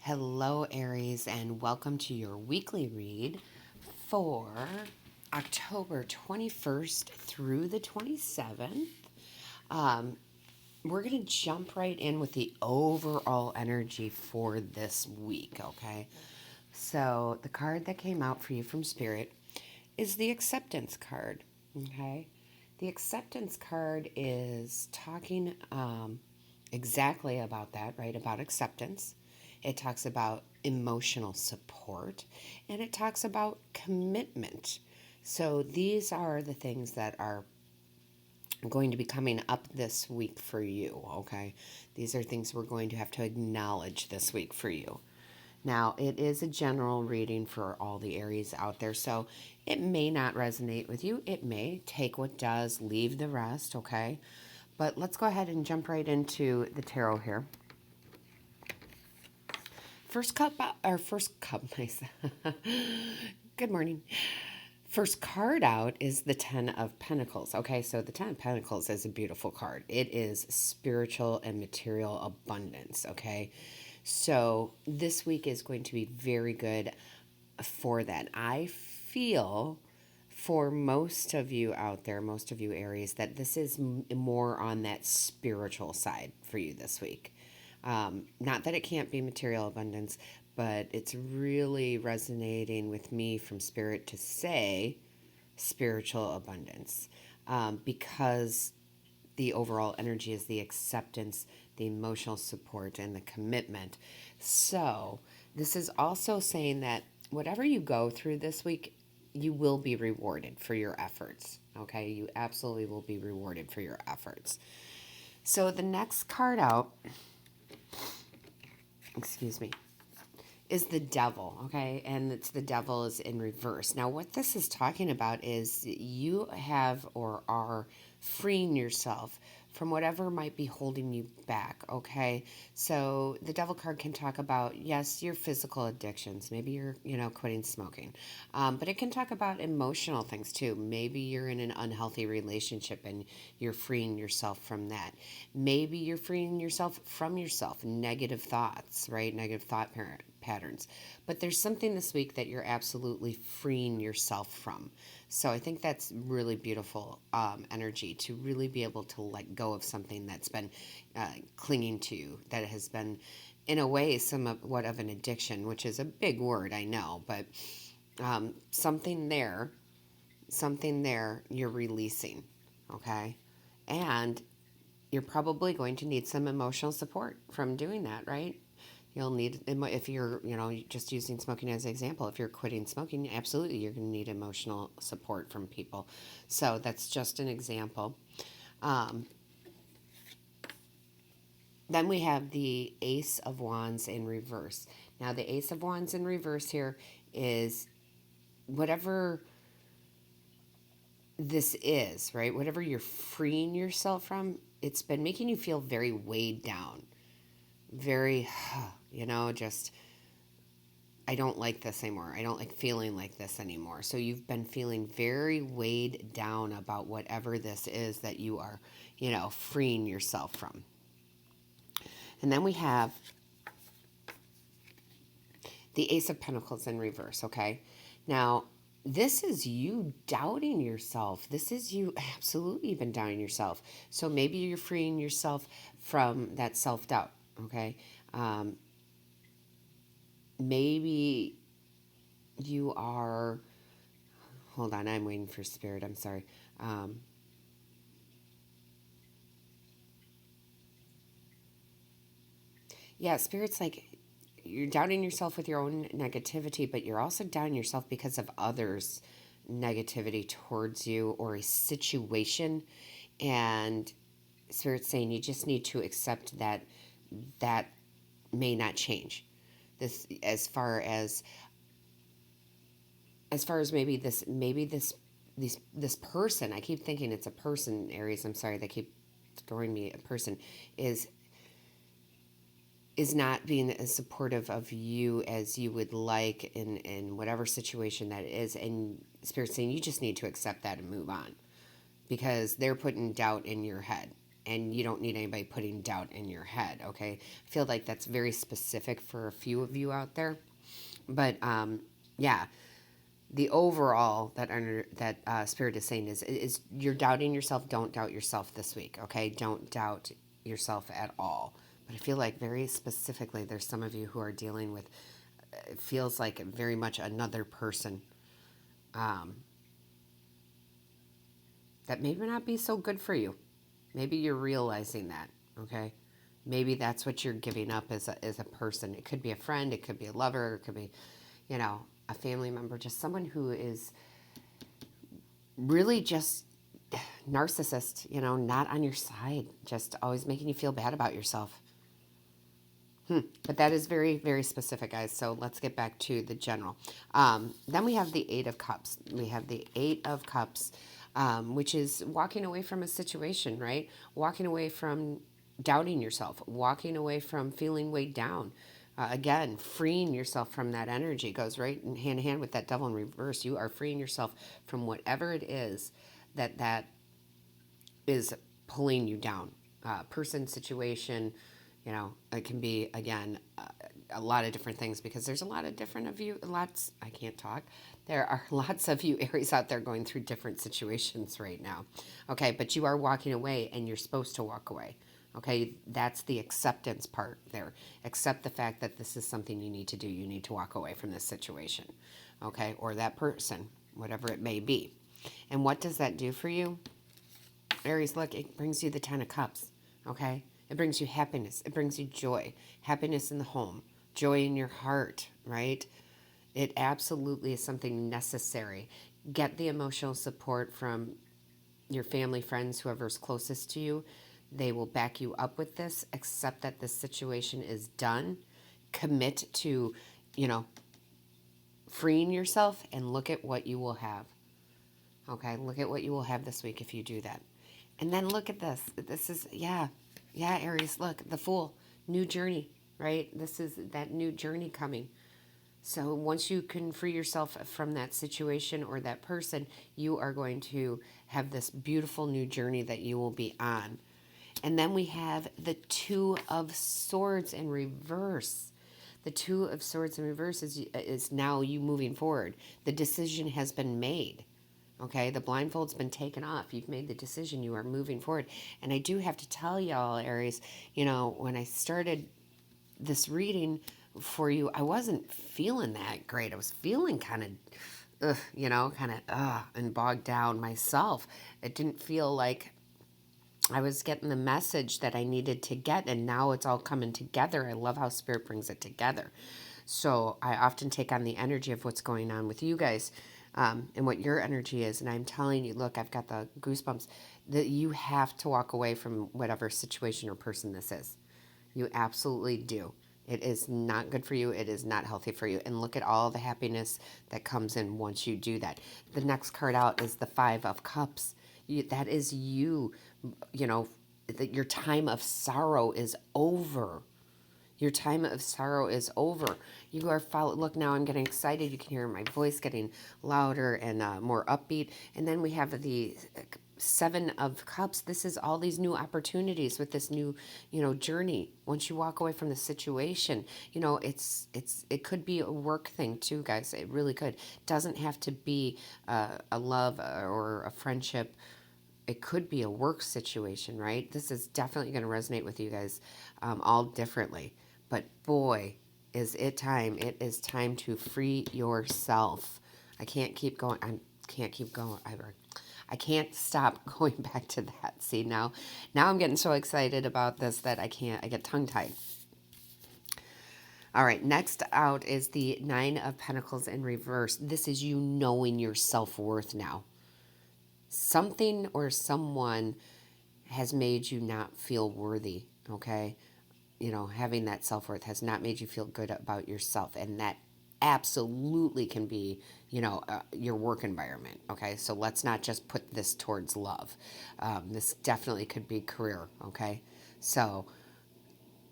Hello, Aries, and welcome to your weekly read for October 21st through the 27th. We're going to jump right in with the overall energy for this week, okay? So, the card that came out for you from Spirit is the Acceptance card, okay? The Acceptance card is talking exactly about that, right? About acceptance. It talks about emotional support, and it talks about commitment. So these are the things that are going to be coming up this week for you, okay? These are things we're going to have to acknowledge this week for you. Now, it is a general reading for all the Aries out there, so it may not resonate with you. It may. Take what does, leave the rest, okay? But let's go ahead and jump right into the tarot here. First cup, nice. Good morning. First card out is the Ten of Pentacles. Okay, so the Ten of Pentacles is a beautiful card. It is spiritual and material abundance, okay? So this week is going to be very good for that. I feel for most of you out there, most of you Aries, that this is more on that spiritual side for you this week. Not that it can't be material abundance, but it's really resonating with me from Spirit to say spiritual abundance, because the overall energy is the acceptance, the emotional support, and the commitment. So this is also saying that whatever you go through this week, you will be rewarded for your efforts. Okay, you absolutely will be rewarded for your efforts. So the next card out, excuse me, is the Devil, okay? And it's the Devil is in reverse. Now, what this is talking about is you have or are freeing yourself from whatever might be holding you back, okay? So the Devil card can talk about, yes, your physical addictions. Maybe you're, quitting smoking. But it can talk about emotional things too. Maybe you're in an unhealthy relationship and you're freeing yourself from that. Maybe you're freeing yourself from yourself, negative thoughts, right? Negative thought patterns. But there's something this week that you're absolutely freeing yourself from. So I think that's really beautiful energy to really be able to let go of something that's been clinging to you, that has been, in a way, somewhat of an addiction, which is a big word, I know, but something there you're releasing, okay? And you're probably going to need some emotional support from doing that, right? You'll need, if you're, just using smoking as an example, if you're quitting smoking, absolutely, you're going to need emotional support from people. So that's just an example. Then we have the Ace of Wands in reverse. Now, the Ace of Wands in reverse here is whatever this is, right? Whatever you're freeing yourself from, it's been making you feel very weighed down. Very, just, I don't like this anymore. I don't like feeling like this anymore. So you've been feeling very weighed down about whatever this is that you are, freeing yourself from. And then we have the Ace of Pentacles in reverse, okay? Now, this is you doubting yourself. This is you absolutely been doubting yourself. So maybe you're freeing yourself from that self-doubt, okay? Maybe you are, hold on, I'm waiting for Spirit, I'm sorry. Yeah, Spirit's like, you're doubting yourself with your own negativity, but you're also doubting yourself because of others' negativity towards you or a situation. And Spirit's saying you just need to accept that that may not change. This, as far as maybe this person, I keep thinking it's a person, Aries, I'm sorry, they keep throwing me a person, is not being as supportive of you as you would like in whatever situation that is. And Spirit's saying you just need to accept that and move on, because they're putting doubt in your head. and you don't need anybody putting doubt in your head, okay? I feel like that's very specific for a few of you out there. But yeah, the overall that Spirit is saying is you're doubting yourself. Don't doubt yourself this week, okay? Don't doubt yourself at all. But I feel like very specifically, there's some of you who are dealing with, it feels like very much another person um, that may not be so good for you. Maybe you're realizing that, okay? Maybe that's what you're giving up as a person. It could be a friend, it could be a lover, it could be, a family member, just someone who is really just narcissist, not on your side, just always making you feel bad about yourself. But that is very, very specific, guys. So let's get back to the general. Then we have the Eight of Cups. We have the Eight of Cups, which is walking away from a situation, right? Walking away from doubting yourself, walking away from feeling weighed down. Again, freeing yourself from that energy goes right hand in hand with that devil in reverse. You are freeing yourself from whatever it is that is pulling you down. Person, situation, it can be, again, a lot of different things because there's a lot of different of you, I can't talk. There are lots of you Aries out there going through different situations right now. Okay, but you are walking away and you're supposed to walk away. Okay, that's the acceptance part there. Accept the fact that this is something you need to do. You need to walk away from this situation, okay, or that person, whatever it may be. And what does that do for you? Aries, look, it brings you the Ten of Cups, okay? It brings you happiness. It brings you joy. Happiness in the home. Joy in your heart, right? It absolutely is something necessary. Get the emotional support from your family, friends, whoever's closest to you. They will back you up with this. Accept that this situation is done. Commit to, freeing yourself and look at what you will have. Okay, look at what you will have this week if you do that. And then look at this. This is, Aries, look, the Fool, new journey, right? This is that new journey coming. So once you can free yourself from that situation or that person, you are going to have this beautiful new journey that you will be on. And then we have the Two of Swords in reverse. The Two of Swords in reverse is now you moving forward. The decision has been made. Okay, the blindfold's been taken off. You've made the decision. You are moving forward. And I do have to tell y'all, Aries, when I started this reading for you, I wasn't feeling that great. I was feeling kind of, and bogged down myself. It didn't feel like I was getting the message that I needed to get, and now it's all coming together. I love how Spirit brings it together. So I often take on the energy of what's going on with you guys. And what your energy is. And I'm telling you, look, I've got the goosebumps, that you have to walk away from whatever situation or person this is. You absolutely do. It is not good for you. It is not healthy for you. And look at all the happiness that comes in once you do that. The next card out is the Five of Cups. That is you, that your time of sorrow is over. Your time of sorrow is over. You are look, now I'm getting excited. You can hear my voice getting louder and more upbeat. And then we have the Seven of Cups. This is all these new opportunities with this new, journey. Once you walk away from the situation, it could be a work thing too, guys. It really could. Doesn't have to be a love or a friendship. It could be a work situation, right? This is definitely going to resonate with you guys all differently. But boy, is it time. It is time to free yourself. I can't keep going. I can't stop going back to that. See, now I'm getting so excited about this that I get tongue-tied. All right, next out is the Nine of Pentacles in reverse. This is you knowing your self-worth now. Something or someone has made you not feel worthy, okay? Having that self-worth has not made you feel good about yourself. And that absolutely can be, your work environment, okay? So let's not just put this towards love. This definitely could be career, okay? So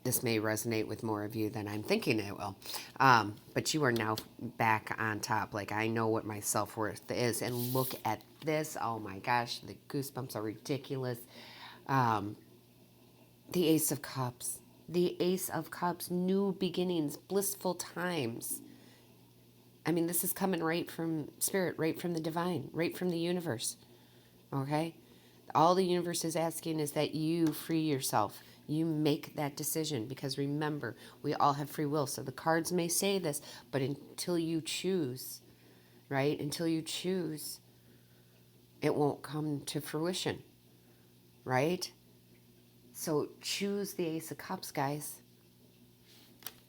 this may resonate with more of you than I'm thinking it will. But you are now back on top. Like, I know what my self-worth is. And look at this. Oh, my gosh. The goosebumps are ridiculous. The Ace of Cups. The Ace of Cups, new beginnings, blissful times. I mean, this is coming right from spirit, right from the divine, right from the universe. Okay? All the universe is asking is that you free yourself. You make that decision because remember, we all have free will. So the cards may say this, but until you choose, right? Until you choose, it won't come to fruition, right? So choose the Ace of Cups, guys.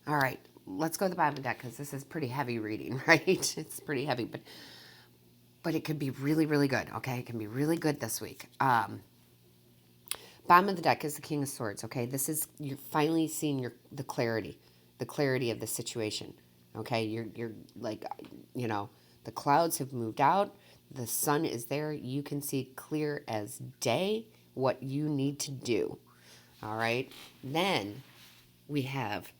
All right, let's go to the bottom of the deck because this is pretty heavy reading, right? It's pretty heavy, but it could be really, really good. Okay, it can be really good this week. Bottom of the deck is the King of Swords. Okay, this is you're finally seeing the clarity of the situation. Okay, you're like, the clouds have moved out. The sun is there. You can see clear as day what you need to do. All right. Then we have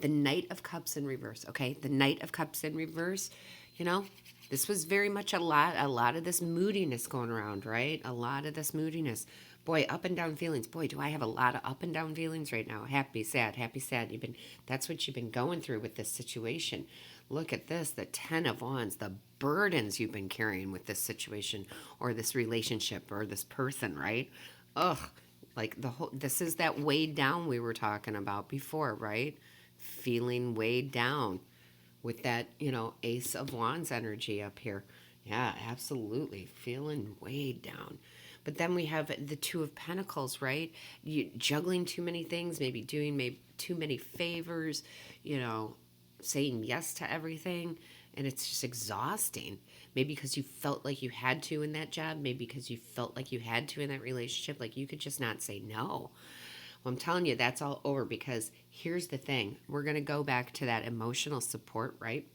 the Knight of Cups in reverse. Okay, the Knight of Cups in reverse. You know, this was very much a lot of this moodiness going around, right? A lot of this moodiness. Boy, up and down feelings. Boy, do I have a lot of up and down feelings right now. Happy, sad, happy, sad. That's what you've been going through with this situation. Look at this, the 10 of Wands, the burdens you've been carrying with this situation or this relationship or this person, right? Ugh, like this is that weighed down we were talking about before, right? Feeling weighed down with that, Ace of Wands energy up here. Yeah, absolutely. Feeling weighed down. But then we have the Two of Pentacles, right? You juggling too many things, maybe doing maybe too many favors, saying yes to everything, and it's just exhausting. Maybe because you felt like you had to in that job, maybe because you felt like you had to in that relationship, like you could just not say no. Well, I'm telling you, that's all over because here's the thing. We're going to go back to that emotional support, right?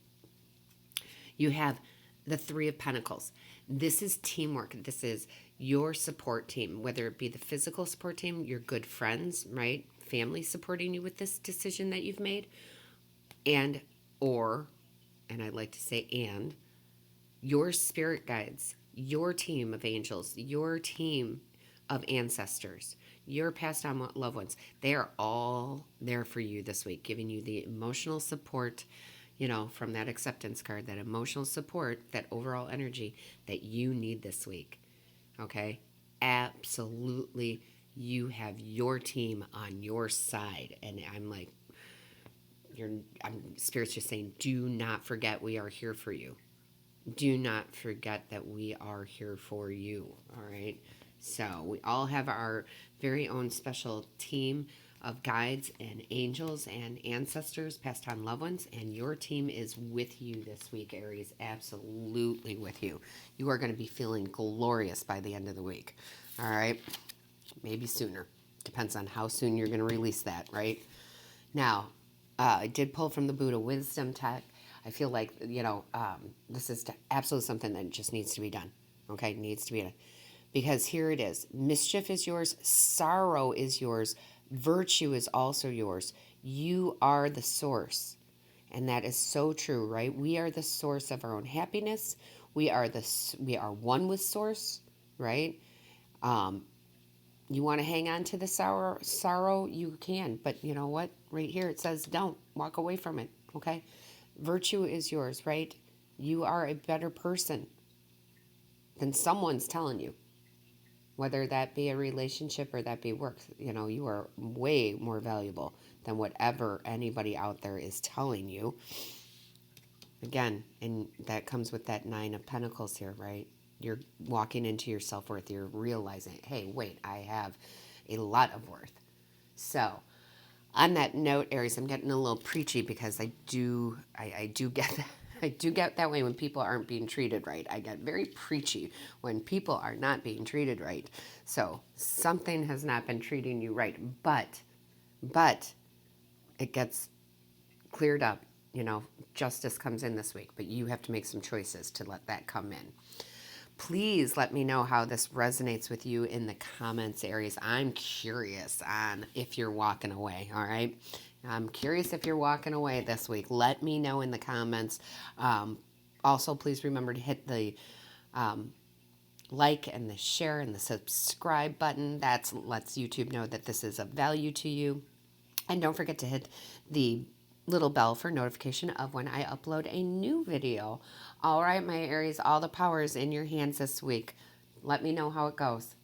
You have the Three of Pentacles. This is teamwork. This is your support team, whether it be the physical support team, your good friends, right? Family supporting you with this decision that you've made, and I like to say, and your spirit guides, your team of angels, your team of ancestors, your past on loved ones. They are all there for you this week, giving you the emotional support, from that acceptance card, that emotional support, that overall energy that you need this week. Okay? Absolutely. You have your team on your side. And I'm like, Spirit's just saying, do not forget we are here for you. Do not forget that we are here for you. All right. So we all have our very own special team of guides and angels and ancestors, past on loved ones, and your team is with you this week, Aries. Absolutely with you. You are going to be feeling glorious by the end of the week. All right. Maybe sooner. Depends on how soon you're going to release that, right? Now, I did pull from the Buddha Wisdom Tech. I feel like, this is absolutely something that just needs to be done. Okay, needs to be done. Because here it is. Mischief is yours. Sorrow is yours. Virtue is also yours. You are the source. And that is so true, right? We are the source of our own happiness. We are one with source, right? You want to hang on to the sorrow, you can. But you know what? Right here it says don't. Walk away from it, okay? Virtue is yours, right? You are a better person than someone's telling you. Whether that be a relationship or that be work, you are way more valuable than whatever anybody out there is telling you. Again, and that comes with that Nine of Pentacles here, right? You're walking into your self-worth. You're realizing, hey, wait, I have a lot of worth. So, on that note, Aries, I'm getting a little preachy because I do get that. I do get that way when people aren't being treated right. I get very preachy when people are not being treated right. So something has not been treating you right, but it gets cleared up. Justice comes in this week, but you have to make some choices to let that come in. Please let me know how this resonates with you in the comments, Aries. I'm curious on if you're walking away, all right? I'm curious if you're walking away this week. Let me know in the comments. Also, please remember to hit the like and the share and the subscribe button. That lets YouTube know that this is of value to you. And don't forget to hit the little bell for notification of when I upload a new video. All right, my Aries, all the power is in your hands this week. Let me know how it goes.